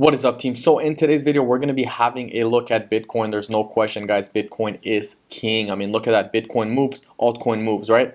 What is up, team? So in today's video, we're going to be having a look at Bitcoin. There's no question, guys. Bitcoin is king. I mean, look at that. Bitcoin moves, altcoin moves, right?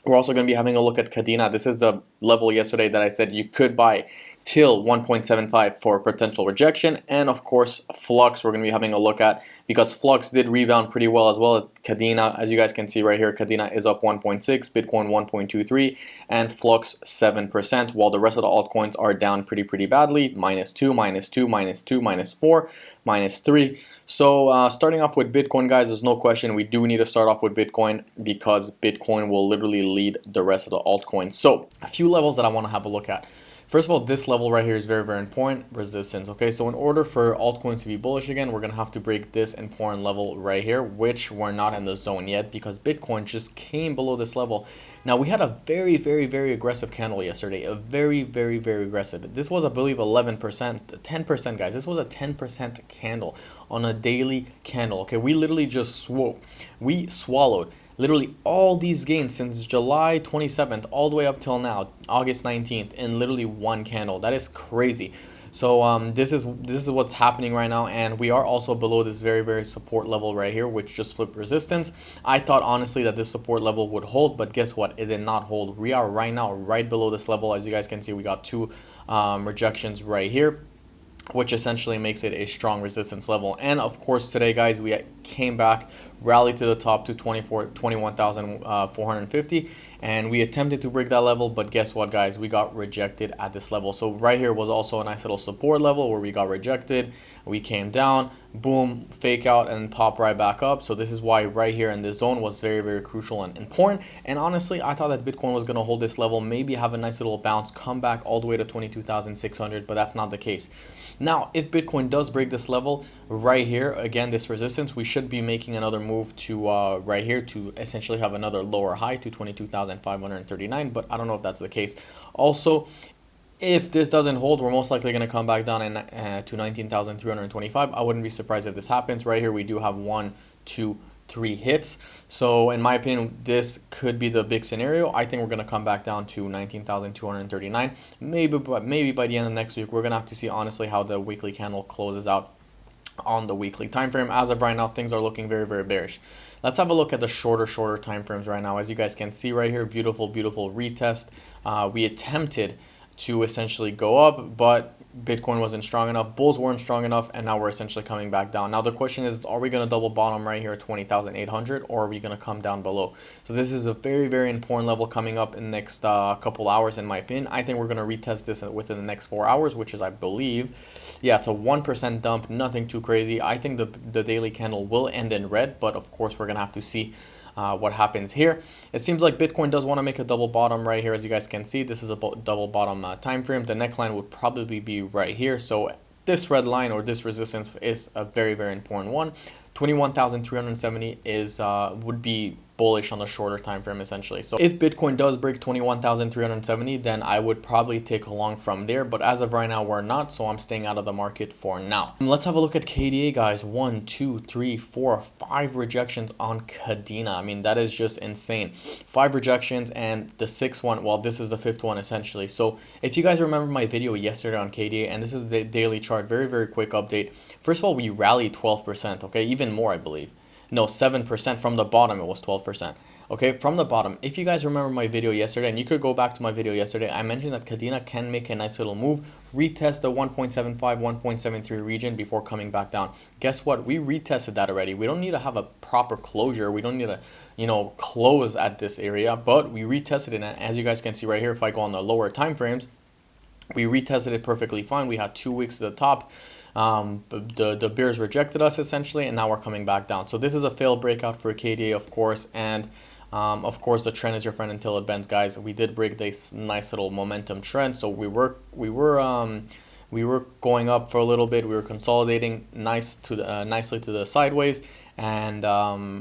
We're also going to be having a look at Kadena. This is the level yesterday that I said you could buy till 1.75 for potential rejection. And of course, Flux we're going to be having a look at because Flux did rebound pretty well as well. Kadena, as you guys can see right here, Kadena is up 1.6, Bitcoin 1.23, and Flux 7%, while the rest of the altcoins are down pretty badly, -2, -2, -2, -4, -3. So starting off with Bitcoin, guys, there's no question we do need to start off with Bitcoin because Bitcoin will literally lead the rest of the altcoins. So a few levels that I want to have a look at. First of all, this level right here is very important, resistance. Okay, so in order for altcoins to be bullish again, we're going to have to break this important level right here, which we're not in the zone yet because Bitcoin just came below this level. Now, we had a very aggressive candle yesterday, a very aggressive. This was, I believe, 11%, 10%, guys. This was a 10% candle on a daily candle. Okay, we literally just swallowed literally all these gains since July 27th all the way up till now, August 19th, in literally one candle. That is crazy. So this is what's happening right now, and we are also below this very support level right here, which just flipped resistance. I thought honestly that this support level would hold, but guess what? It did not hold. We are right now right below this level. As you guys can see, we got two rejections right here, which essentially makes it a strong resistance level. And of course today, guys, we came back, rallied to the top to 21,450, and we attempted to break that level, but guess what, guys? We got rejected at this level. So right here was also a nice little support level where we got rejected. We came down, boom, fake out, and pop right back up. So this is why right here in this zone was very crucial and important. And honestly, I thought that Bitcoin was going to hold this level, maybe have a nice little bounce, come back all the way to 22,600, but that's not the case. Now, if Bitcoin does break this level right here, again, this resistance, we should be making another move to right here to essentially have another lower high to 22,539, but I don't know if that's the case. Also, if this doesn't hold, we're most likely going to come back down to 19,325. I wouldn't be surprised if this happens. Right here, we do have 1, 2, 3 hits. So in my opinion, this could be the big scenario. I think we're going to come back down to 19,239. Maybe by the end of next week, we're going to have to see honestly how the weekly candle closes out on the weekly time frame. As of right now, things are looking very bearish. Let's have a look at the shorter time frames right now. As you guys can see right here, beautiful retest. We attempted to essentially go up, but Bitcoin wasn't strong enough, bulls weren't strong enough, and now we're essentially coming back down. Now the question is, are we going to double bottom right here at 20,800, or are we going to come down below? So this is a very important level coming up in the next couple hours, in my opinion. I think we're going to retest this within the next 4 hours, which is, I believe, yeah, it's a 1% dump, nothing too crazy. I think the daily candle will end in red, but of course we're going to have to see what happens here. It seems like Bitcoin does want to make a double bottom right here. As you guys can see, this is a double bottom time frame. The neckline would probably be right here. So this red line or this resistance is a very important one. 21,370 is would be bullish on the shorter time frame essentially. So if Bitcoin does break 21,370, then I would probably take a long from there, but as of right now we're not, so I'm staying out of the market for now. Let's have a look at KDA, guys. 1, 2, 3, 4, 5 rejections on Kadena. I mean, that is just insane. 5 rejections, and the 6th one, well, this is the 5th one essentially. So if you guys remember my video yesterday on KDA, and this is the daily chart, very quick update. First of all, we rallied 12%, okay, even more, I believe. No, 7% from the bottom. It was 12%. Okay, from the bottom. If you guys remember my video yesterday, and you could go back to my video yesterday, I mentioned that Kadena can make a nice little move, retest the 1.75, 1.73 region before coming back down. Guess what? We retested that already. We don't need to have a proper closure. We don't need to, close at this area, but we retested it. And as you guys can see right here, if I go on the lower time frames, we retested it perfectly fine. We had 2 weeks to the top. The bears rejected us essentially, and now we're coming back down. So this is a failed breakout for KDA, of course, and of course the trend is your friend until it bends, guys. We did break this nice little momentum trend, so we were going up for a little bit. We were consolidating nicely to the sideways, and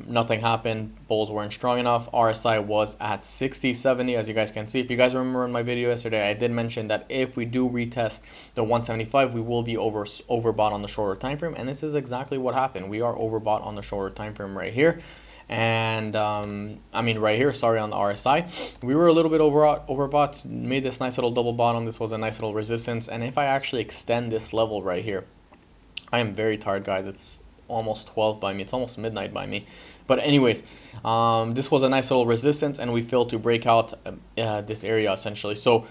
nothing happened. Bulls weren't strong enough. RSI was at 60, 70, as you guys can see. If you guys remember in my video yesterday, I did mention that if we do retest the 175, we will be overbought on the shorter time frame, and this is exactly what happened. We are overbought on the shorter time frame right here. And I mean right here, sorry, on the RSI, we were a little bit overbought, made this nice little double bottom. This was a nice little resistance. And if I actually extend this level right here, I am very tired, guys. It's almost 12 by me. It's almost midnight by me. But anyways, this was a nice little resistance, and we failed to break out this area essentially. So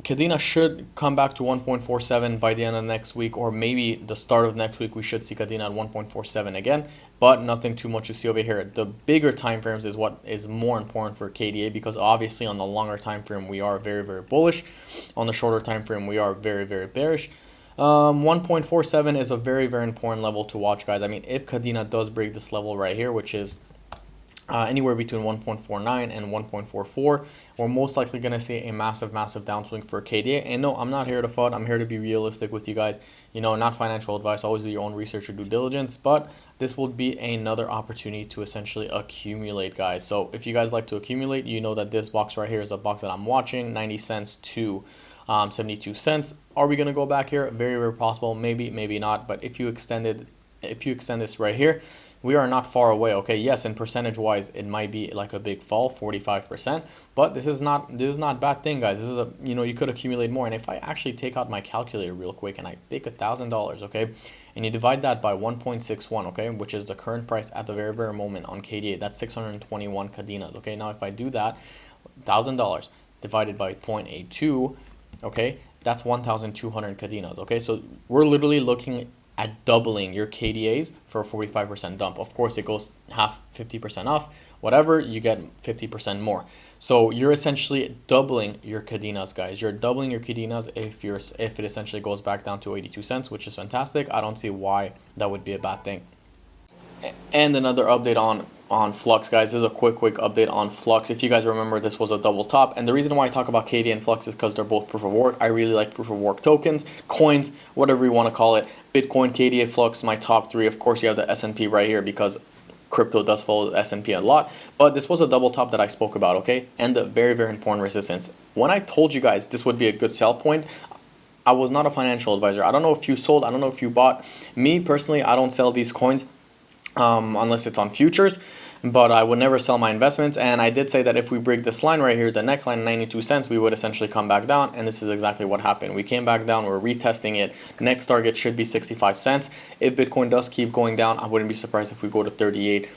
Kadena should come back to 1.47 by the end of next week, or maybe the start of next week. We should see Kadena at 1.47 again, but nothing too much to see over here. The bigger time frames is what is more important for KDA, because obviously on the longer time frame we are very, very bullish. On the shorter time frame we are very, very bearish. 1.47 is a very, very important level to watch, guys. I mean, if Kadena does break this level right here, which is anywhere between 1.49 and 1.44, we're most likely going to see a massive downswing for KDA. And no, I'm not here to FUD. I'm here to be realistic with you guys. You know, not financial advice. Always do your own research or due diligence. But this will be another opportunity to essentially accumulate, guys. So if you guys like to accumulate, you know that this box right here is a box that I'm watching, 90 cents to 72 cents. Are we going to go back here? Very, very possible. Maybe, maybe not. But if you extend this right here, we are not far away. Okay, yes, and percentage wise it might be like a big fall, 45%, but this is not a bad thing, guys. This is a, you know, you could accumulate more. And if I actually take out my calculator real quick and I take $1,000, okay, and you divide that by 1.61, okay, which is the current price at the very, very moment on KDA, that's 621 Kadenas. Okay, now if I do that, $1,000 divided by 0.82, okay, that's 1,200 Kadenas. Okay, so we're literally looking at doubling your KDAs for a 45% dump. Of course, it goes half, 50% off, whatever, you get 50% more. So you're essentially doubling your Kadenas, guys. You're doubling your Kadenas if it essentially goes back down to 82 cents, which is fantastic. I don't see why that would be a bad thing. And another update on Flux, guys. This is a quick update on Flux. If you guys remember, this was a double top, and the reason why I talk about KDA and Flux is because they're both proof of work. I really like proof of work tokens, coins, whatever you want to call it. Bitcoin, KDA, Flux, my top three. Of course, you have the S&P right here because crypto does follow the S&P a lot, but this was a double top that I spoke about, okay? And the very, very important resistance. When I told you guys this would be a good sell point, I was not a financial advisor. I don't know if you sold, I don't know if you bought. Me personally, I don't sell these coins unless it's on futures, but I would never sell my investments. And I did say that if we break this line right here, the neckline 92 cents, we would essentially come back down, and this is exactly what happened. We came back down, we're retesting it. Next target should be 65 cents. If Bitcoin does keep going down, I wouldn't be surprised if we go to 38,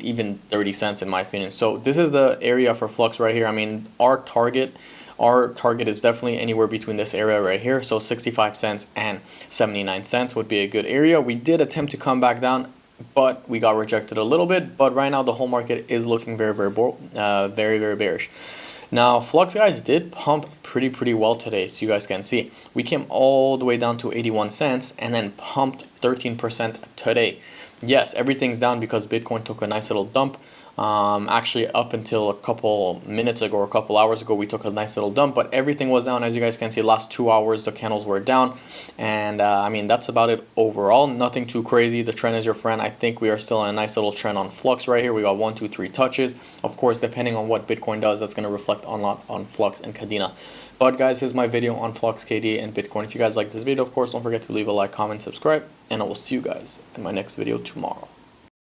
even 30 cents in my opinion. So this is the area for Flux right here. I mean, our target is definitely anywhere between this area right here. So 65 cents and 79 cents would be a good area. We did attempt to come back down, but we got rejected a little bit. But right now the whole market is looking very, very bearish. Now Flux, guys, did pump pretty well today, so you guys can see we came all the way down to 81 cents and then pumped 13% today. Yes, everything's down because Bitcoin took a nice little dump. Actually, up until a couple minutes ago or a couple hours ago, we took a nice little dump, but everything was down. As you guys can see, last 2 hours the candles were down, and I mean, that's about it overall. Nothing too crazy. The trend is your friend. I think we are still in a nice little trend on Flux right here. We got 1, 2, 3 touches. Of course, depending on what Bitcoin does, that's going to reflect a lot on Flux and Kadena. But guys, here's my video on Flux, KDA, and Bitcoin. If you guys like this video, of course, don't forget to leave a like, comment, subscribe, and I will see you guys in my next video tomorrow.